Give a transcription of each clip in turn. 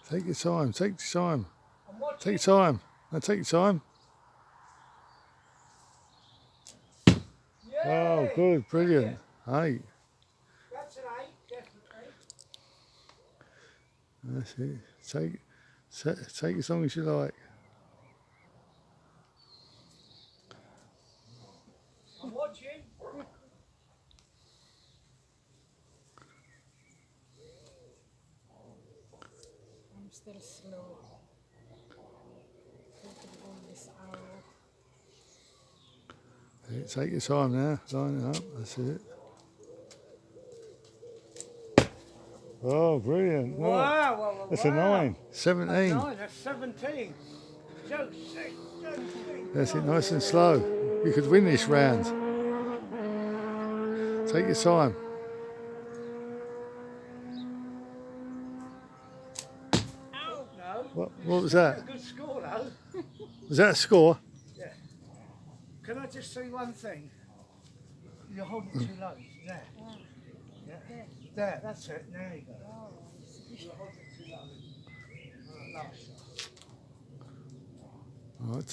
Take your time, take your time. I'm watching. Take your time. Now take your time. Yay! Oh, good, brilliant. 8. That's an 8, definitely. That's it. Take as long as you like. I'm watching. I'm still slow. Taking all this hour. Take your time now. Line it up. That's it. Oh, brilliant. Look. Wow. That's a 9. 17. 9, that's 17. Josie. That's it, nice and slow. You could win this round. Take your time. Ow! No. What was that? A good score, though. Was that a score? Yeah. Can I just say one thing? You're holding it too low. There. Yeah. There, that's it. There you go. You're holding it too low. Last shot. All right.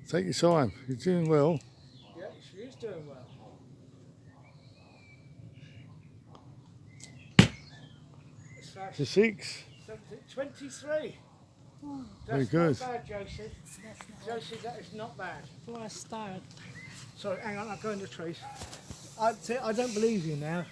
Take your time. You're doing well. Yeah, she is doing well. It's a 6. 23. Very That's good. not bad, Josie. Josie, that is not bad. For a start. Sorry, hang on, I'll go in the trees. I don't believe you now.